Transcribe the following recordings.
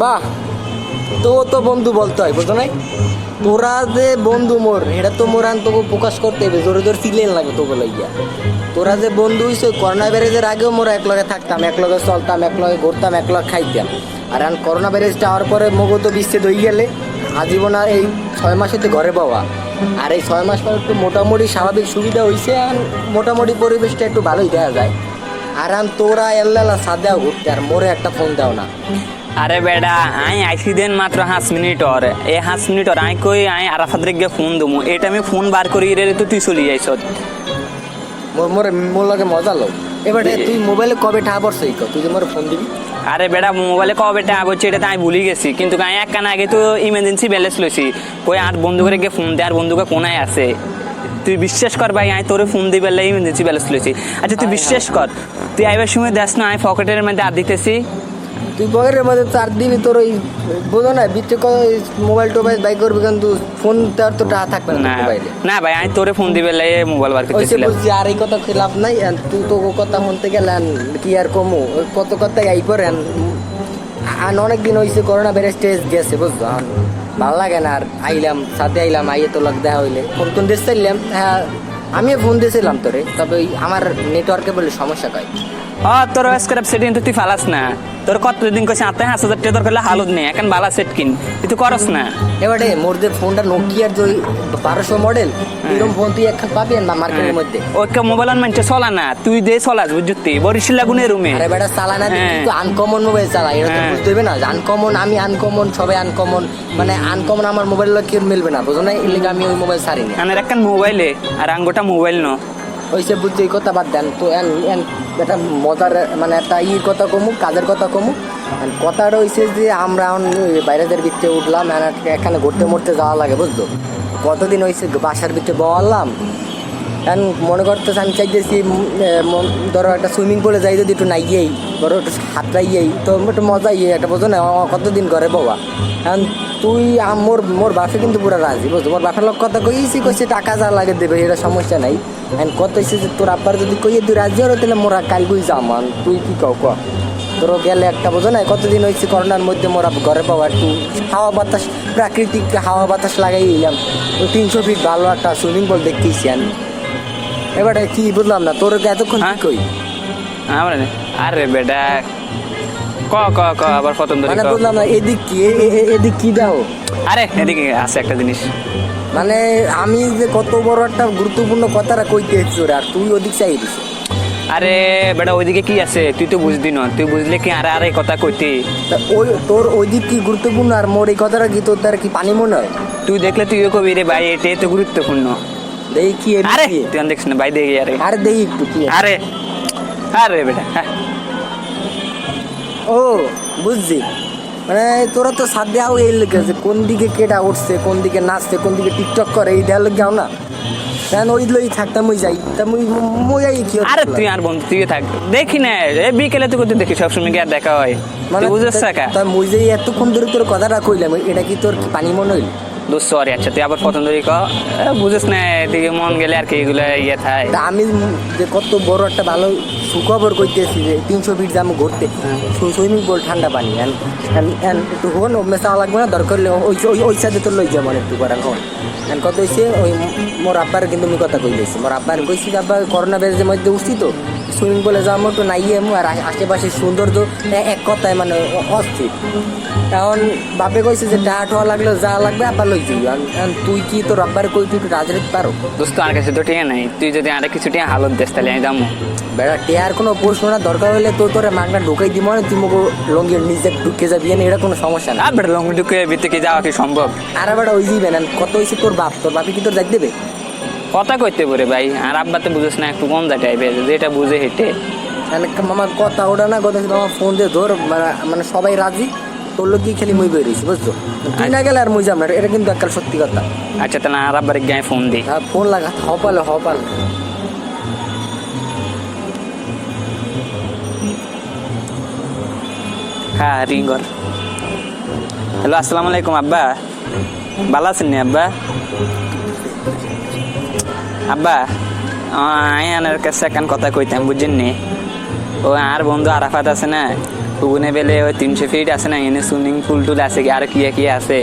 বাহ, তো বন্ধু বলতে হয়, বুঝো নাই? তোরা যে বন্ধু মোর, এটা তো মোর আন তোকে প্রকাশ করতে হবে, জোরে জোরে সিলেন লাগে তোকে লইয়া। তোরা যে বন্ধু হইছো, করোনা ব্যারেজের আগেও মোরা এক লগে থাকতাম, এক লগে চলতাম, এক লগে ঘুরতাম, এক লগে খাইতাম। আর আন করোনা ব্যারেজটা হওয়ার পরে মগো তো বিচ্ছেদ হয়ে গেলে আজীবন। আর এই 6 মাস হতে ঘরে পাওয়া, আর এই 6 মাস পর একটু মোটামুটি স্বাভাবিক সুবিধা হয়েছে, আর মোটামুটি পরিবেশটা একটু ভালোই দেখা যায়। আর আন তোরা এল্লা সাদেও ঘুরতে, আর মোরে একটা ফোন দাও না। আরে বেডা, আই আইসি দেন মাত্র 5 মিনিট ওর, এই 5 মিনিট ওর আই কই আই আরাফাত রেগে ফোন দমু, এটা আমি ফোন বার করি রে, তো তুই চলি যাইছ। মোর লাগে মজা লো। এবারে তুই মোবাইলে কবে ঠা পড়ছে, তুই যে মোর ফোন দিবি? আরে বেডা, মোবাইলে কবে টাকা বলছে এটা তো আমি ভুলি গেছি, কিন্তু আমি এক কান আগে তো ইমার্জেন্সি ব্যালেন্স লইছি, কই আর বন্ধু করে গিয়ে ফোন দে, আর বন্ধুকে কোনায় আছে। তুই বিশ্বাস কর ভাই, আমি তোরে ফোন দিই বেলা ইমার্জেন্সি ব্যালেন্স লইছি। আচ্ছা তুই বিশ্বাস কর, তুই আইবার সময় দেখ না আমি পকেটের মধ্যে আর দিতেছি। তুই পকেটের মধ্যে 4 দিবি, তোর ওই বোঝো না বিচ্ছে মোবাইল টোবাইল বাই করবি, কিন্তু ফোন তার তো টাকা থাকবে না মোবাইলে। না ভাই, আমি তোরে ফোন দিবে লাই মোবাইল বার করতেছিলাম। বলছি আর এই কথা লাভ নাই, তুই তো কথা শুনতে গেলেন কি আর কমু, কত কথাই আই পরে। আর অনেকদিন হয়েছে করোনা বেড়ে স্টেজ গেছে, বুঝছো? ভালো লাগে না। আর আইলাম, সাথে আইলাম, আইয়ে তো লাগ দেখা হইলে ফোন টোন দিয়ে চাইলাম। হ্যাঁ, আমিও ফোন দিয়েছিলাম তোরে, তবে ওই আমার নেটওয়ার্কে বলে সমস্যা কয়। তোর স্ক্র্যাপ সেটিং তো তুই ফালাস না, তোর কতদিন কইছে 5,000 টাকা দরকার হালত নেই, এখন বালা সেট কিন, তুই তো করস না। এবারে মোর যে ফোনটা নোকিয়ার যে 1200 মডেল, এরকম ফোন তুই একটা পাবি না মার্কেটের মধ্যে। ওই মোবাইল মানছে চলা না, তুই দে চলাস বুঝতি, বরিশাল লাগুনের রুমে। আরে বেটা চালানা কিন্তু আনকমন মোবাইল চালা, এটা তো বুঝতে হবে না। আনকমন, আমি আনকমন, সবাই আনকমন, মানে আনকমন আমার মোবাইল কি মিলবে না, বুঝো না? এর লিগে আমি ওই মোবাইল ছাড়ি না। আমার একটা মোবাইলে আর আঙ্গোটা মোবাইল ন ওইসে বুঝছি, এই কথা বাদ দেন তো। একটা মজার মানে একটা কথা কমু, কাজের কথা কমু। কথাটা হয়েছে যে আমরা বাইরেদের ভিতরে উঠলাম, এখানে ঘুরতে মরতে যাওয়া লাগে, বুঝলো? কতদিন হয়েছে বাসার ভিতরে বললাম, এখন মনে করতেছে আমি চাইতেছি ধরো একটা সুইমিং পুলে যাই, যদি একটু নাইয়েই ধরো একটু হাতড়াইয়েই তো একটু মজা ইয়ে একটা, বোঝো না? কতদিন ঘরে বাবা। এখন তুই মোর বাপে কিন্তু পুরো রাজি, বুঝছো? মোর বাপের লোক কথা কইছে টাকা যা লাগে দেবে, এটা সমস্যা নাই। এখন কত হয়েছে যে তোর আব্বার যদি কইয়ে তুই রাজি হলো, তাহলে মোরা কাল কই যামান, তুই কি কও ক? তোর গেলে একটা, বোঝো না? কতদিন হয়েছে করোনার মধ্যে মোরা ঘরে পাওয়া, একটু হাওয়া বাতাস, প্রাকৃতিক হাওয়া বাতাস লাগাই এলাম। 300 ফিট ভালো একটা সুইমিং পুল দেখতেছি আমি। এবারে কি বুঝলাম না, তোর এতক্ষণ কি কই? আরে বেটা, ক ক ক আবার পতন ধরে মানে বুঝলাম না, এদিক কি দাও? আরে এদিকে আছে একটা জিনিস, মানে আমি যে কত বড় একটা গুরুত্বপূর্ণ কথাটা কইতে এসেছি, আর তুই ওদিক চাই দিস। আরে বেটা ওইদিকে কি আছে তুই তো বুঝদি না, তুই বুঝলে কি আর এই কথা কইতি? ওই তোর ওইদিক কি গুরুত্বপূর্ণ, আর মোর এই কথাটা কি তোর দ্বারা কি পানি মনে হয়? তুই দেখলে তুইও কবি রে ভাই, এটাই তো গুরুত্বপূর্ণ। দেখি কি? আরে তুই দেখিস না ভাই, দেখি আরে আরে দেখি একটু কি। আরে আরে বেটা ও বুঝছি, মানে তোরা তো সাথ দেওয়া এই লেগে যে কোন দিকে কেটা উঠছে, কোন দিকে নাচছে, কোন দিকে টিকটক করে, এই দেওয়ার লোক যাও না। কেন ওই লই থাকতাম, ওই যাই তা মই যাই কি? আরে তুই আর বন্ধু তুই থাক, দেখি না বিকেলে তুই দেখি সবসময় গিয়ে দেখা হয়, মানে বুঝছ কা? তা মই যে এতক্ষণ ধরে তোর কথাটা কইলাম, এটা কি তোর পানি মনে হইল? দোস্ত সরি, আচ্ছা তুই আবার পছন্দ ক বুঝিস না, এদিকে মন গেলে আর কি এগুলো ইয়ে থাকে। তা আমি যে কত বড় একটা ভালো সুখবর কইতেছি যে 300 ফিট যাবো ঘুরতে, সুইমিং পুল, ঠান্ডা পানি। একটু হন মেশা লাগবে না, দরকার হলে ওই সাথে তোর লই যাবো একটু করার হন। কত হয়েছে ওই মোর আব্বার কিন্তু আমি কথা কই দিয়েছি, মোর আব্বার কইছি যে আব্বা করোনা ব্যাচের মধ্যে উঠছি তো সুইমিং পুলে যাবো একটু নাইয়ে, আর আশেপাশে সৌন্দর্য এক কথায় মানে অস্থির। এখন বাপে কইছে যে ডাট হওয়া লাগলে যা লাগবে আব্বা লই যাবি। তুই কি তোর আব্বার কই তুই একটু রাজ রাখতে পারো? দোস্ত আর কাছে তো ঠিক নাই, তুই যদি আর কিছু টিয়া হালত দেশ তাহলে আমি যাবো। বেড়া টেয়ার কোনো প্রশ্ন না, দরকার হলে তো তোর মাগনা ঢুকাই দিব, মানে তুই মুখো লঙ্গির নিচে ঢুকে যাবি, এটা কোনো সমস্যা না। বেটা লং ঢুকে ভিতরে কি যাওয়া কি সম্ভব? আর বেটা ওই যাবে না, কত হয়েছে তোর বাপি কি তোর যাই দেবে? কথা কইতে পারে ভাই, আর আব্বা তো বুঝিস না, একটু কম যায় টাইপের, যেটা বুঝে হেঁটে আমার কথা ওটা না, কথা আমার ফোন দিয়ে ধর, মানে সবাই রাজি, তোর লোক খেলি মুই বেরিয়েছি, বুঝছো? তুই না গেলে আর মুই যাবো না, এটা কিন্তু একটা সত্যি কথা। আচ্ছা তাহলে আর আব্বার গায়ে ফোন দিই। ফোন লাগা হপাল। হ্যাঁ রিঙ্গর। হ্যালো আসসালামু আলাইকুম আব্বা, ভালো আছেন নি আব্বা? আব্বা আমি আনার কাছে একখান কথা কইতাম বুঝছেন নি, ও আর বন্ধু আরাফাত আছে না, পুগুনে বেলে ওই 300 ফিট আছে না, এনে সুইমিং পুল টুল আছে কি আর কি আছে,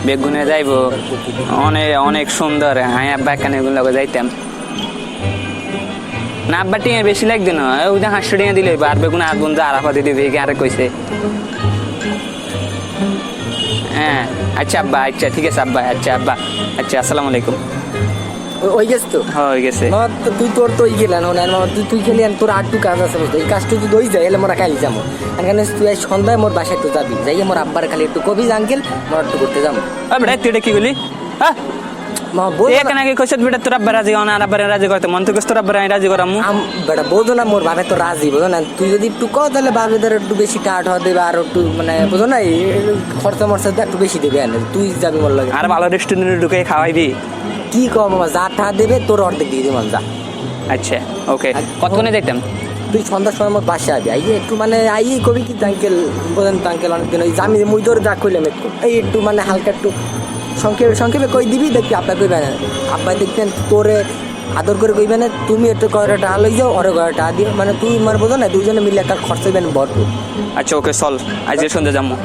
বেগুনে যাইবো অনেক অনেক সুন্দর। আমি আব্বা একখানে এগুলো লগে যাইতাম না, আব্বা টিয়া বেশি লাগবে না, ওই যে 500 টাকা দিলে আর বেগুনে আর বন্ধু আরাফাতে দিবে কি আর কইছে। হ্যাঁ আচ্ছা আব্বা, আচ্ছা ঠিক আছে আব্বা, আচ্ছা আব্বা, আচ্ছা আসসালামু আলাইকুম। ওই গেছ তো হয়ে গেছে। মামা তুই তোর তো গেলেন মামা, তুই খেলি তোর আর একটু কাজ আছে বুঝতো, এই কাজটা যদি ওই যায় এলে মোরা খাইলি যাবো এখানে, তুই আজ সন্ধ্যায় মোর বাসায় একটু যাবি, যাই মোর আব্বার খালি একটু কবি আঙ্কেল মোর একটু ঘুরতে যাবো। বেটা তুই এটা কি বলি, হ্যাঁ মামা বল এখানে আগে কইছত বেটা তোর আব্বা রাজি হন আর আব্বারে রাজি করতে মন থেকে তোর আব্বারে আমি রাজি করামু। বেটা বোঝো না মোর ভাবে তো রাজি, বোঝো না, তুই যদি একটু কও তাহলে ভাবিদের একটু বেশি টাট হওয়া দেবে আর একটু মানে বোঝো না খরচা মরচা একটু বেশি দেবে, তুই যাবি মোর লাগে আর ভালো রেস্টুরেন্টে ঢুকে খাওয়াইবি। কি কও মামা, যা টা দেবে তোর অর্ধেক দিয়ে দিবি যা। আচ্ছা ওকে, কতক্ষণে দেখতাম? তুই সন্ধ্যার সময় আমার বাসায় আবি, আইয়ে একটু মানে আইয়ে কবি কি আঙ্কেল বোঝেন তো আঙ্কেল অনেকদিন ওই আমি মুই ধরে যা কইলাম একটু এই একটু মানে হালকা একটু সংক্ষেপে কই দিবি, দেখবি আব্বা কইবে না, আব্বা দেখবেন তোরে আদর করে কইবে না, তুমি একটু কয়টা লই যাও ওরে কয়টা দিও, মানে তুই মার বোঝো না দুইজনে মিলে একটা খরচ হইবেন ভরপুর। আচ্ছা ওকে চল, আজ সন্ধ্যা যাবো।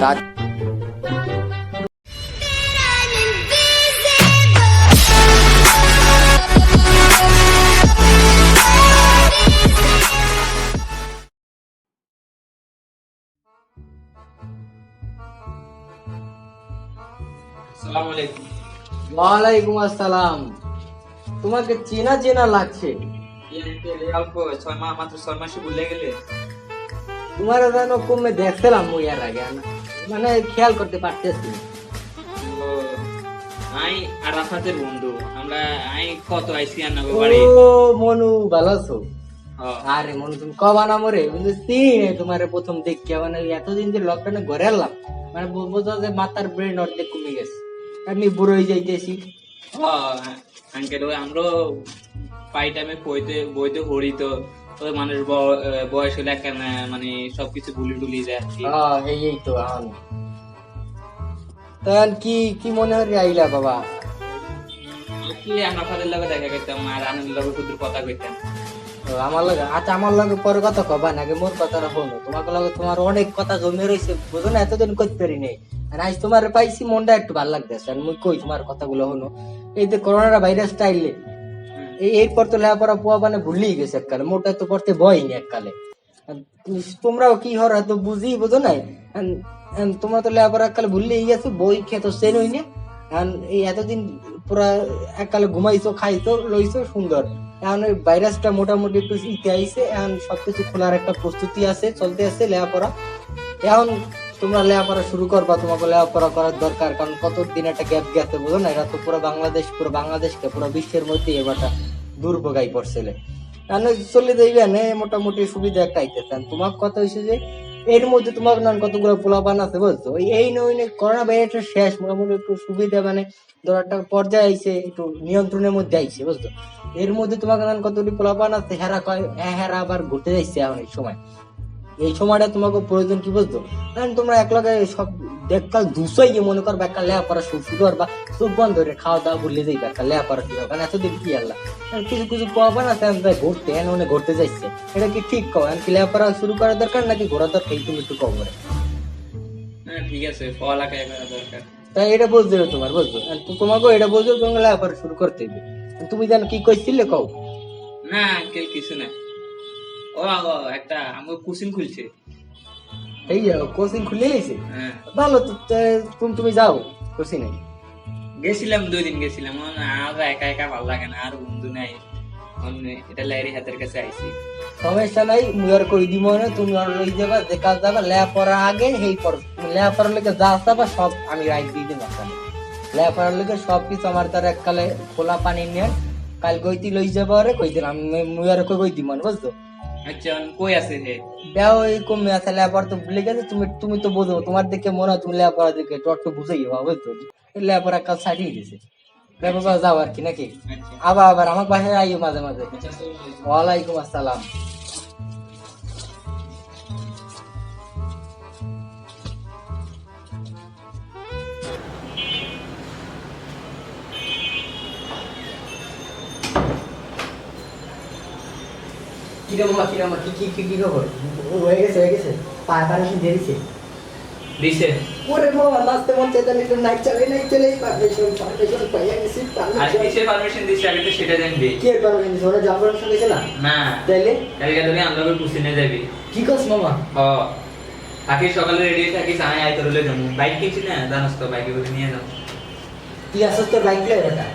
ওয়ালাইকুম আসসালাম। তোমাকে চেনা চেনা লাগছে, অল্প 6 মাসে ভুলে গেলে। তোমার যেন কমে দেখছিলাম মুই এর আগে, মানে খেয়াল করতে পারতেছি। আই আরাফাতের বন্ধু, আমরা আই কত আইসি আর না ও বাড়ি। মনু ভালো আছো? আরে মনু তুমি কবা না মরে বুঝছি, তোমারে প্রথম দেখি মানে এতদিন যে লকডাউনে ঘরে এলাম, মানে বোঝা যে মাথার ব্রেন অর্ধেক কমে গেছে, আমি বুড়ো হয়ে যাইতেছি। আঙ্কেল ওই আমরা পাই টাইমে বইতে হরি তো ওই মানুষ বয়স হলে কেন মানে সবকিছু ভুলি টুলি যায় আর কি। এই তো তখন কি কি মনে হয় আইলা বাবা? কি আরাফাতের লগে দেখা করতাম আর আনন্দের লগে কুতুর কথা কইতাম। আমার লাগে আচ্ছা, আমার লাগে পরে কথা কবা নাকি মোর কথাটা হলো, তোমার লগে তোমার অনেক কথা জমে রয়েছে বুঝো না, এতদিন করতে পারি নাই, আর আজ তোমার পাইছি মনটা একটু ভালো লাগতেছে, আর মুই কই তোমার কথাগুলো হলো, এই যে করোনা ভাইরাসটা আইলে এরপর তো লেখাপড়া পোয়া মানে ভুলেই গেছে এককালে, মোটা তো পড়তে বয়নি এককালে, তোমরাও কি হর হয়তো বুঝি বোঝো নাই, তোমরা তো লেখাপড়া এককালে ভুললেই গেছো, বই খেতো সেন হই না, এই এতদিন পুরা এককালে ঘুমাইছো খাইছো লইছো সুন্দর, এখন ওই ভাইরাসটা মোটামুটি একটু ইতে আইছে, এখন সবকিছু খোলার একটা প্রস্তুতি আছে, চলতে আছে লেখাপড়া, এখন তোমরা লেখাপড়া শুরু করবা, তোমাকে লেখাপড়া করার দরকার, কারণ কতদিন একটা গ্যাপ গেছে বুঝো না, এরা তো পুরো বাংলাদেশকে পুরো বিশ্বের মধ্যে এবারটা দুর্ভোগাই পড়ছিল, চলে যাইবেন মোটামুটি সুবিধা একটা আইতেছেন। তোমার কথা হয়েছে যে এর মধ্যে তোমার নান কতগুলো পোলাপান আছে বুঝছো, এই নয় করোনা ভাইরাসটা শেষ মোটামুটি একটু সুবিধা মানে ধর একটা পর্যায়ে আইছে, একটু নিয়ন্ত্রণের মধ্যে আইছে বুঝছো, এর মধ্যে তোমার নান কতগুলি পোলাপান আছে, হেরা কয় হেরা আবার ঘুরতে যাইছে এখন এই সময়, এই সময়টা তোমাকে প্রয়োজন কি বুঝতো, কারণ তোমরা একলাগে সব দেখকাল দুশোই মনে করবে একটা লেখাপড়া শুরু করবা, চোখ বন্ধ করে খাওয়া দাওয়া ভুলে যাইবে একটা লেখাপড়া শুরু, কারণ এতদিন কি আল্লাহ কিছু কিছু পাবা না ঘুরতে এনে ঘুরতে যাইছে, এটা কি ঠিক কও, কি লেখাপড়া শুরু করার দরকার নাকি ঘোরা দরকার, তুমি একটু কম করে। ঠিক আছে পড়ালেখা করা দরকার, তাই এটা বুঝতে হবে তোমার বুঝছো, তোমাকে এটা বুঝবে তোমাকে লেখাপড়া শুরু করতে হবে, তুমি জানো কি কইছিলে কও? না আঙ্কেল কিছু না, ও একটা আমার কোচিং খুলছে, এই কোচিং খুলে গেছে, ভালো তো, তুমি যাও কোচিং এ। গেছিলাম 2 দিন গেছিলাম, আর একা একা ভালো লাগে না, আর বন্ধু নাই, এটা লাইরি হাতের কাছে আইছি। সমস্যা নাই, মুই আর কই দিব না, তুমি আর লই যাবা, দেখা যাবা লেখাপড়া আগে হেই পর, লেখাপড়ার লেগে যা যাবা সব আমি রাইট দিয়ে দিব, লেখাপড়ার লেগে সবকিছু আমার তার এককালে খোলা পানি নিয়ে কাল গইতি লই যাবা, আরে কই দিলাম মুই আর কই দিব না বুঝছো। আচ্ছা কই আছে হে দেও এই কমে আছে, লেখাপড়া তো ভুলে গেছে, তুমি তো বুঝো, তোমার দেখে মনে হয় তুমি লেখাপড়া দেখে একটু বুঝাই যাবা বুঝছো, লেখাপড়া কাজ ছাড়িয়ে দিছে, লেখাপড়া যাও আর কি নাকি, আবার আমার বাসায় আইও মাঝে মাঝে। ওয়ালাইকুম আসসালাম। কিরে মামা কি খবর? হয়ে গেছে পায়ে পারমিশন দিয়ে দিছে। দিছে ওরে মামা নাচতে মন চাইতে একটু নাইট চলে পারমিশন পাইয়া গেছি। আর কিসের পারমিশন দিছে আগে তো সেটা জানবি। কে পারমিশন দিছে? ওরা জব পারমিশন দিছে না? না তাইলে কালকে তুমি আমলাকে পুষি নিয়ে যাবি। কি করছ মামা? ও আগে সকালে রেডি থাকিস আমি আয় তোর লই যাবো বাইক কিনছি না জানাস তো বাইকে করে নিয়ে যাও তুই আসছ তোর বাইক লয়ে বেটা?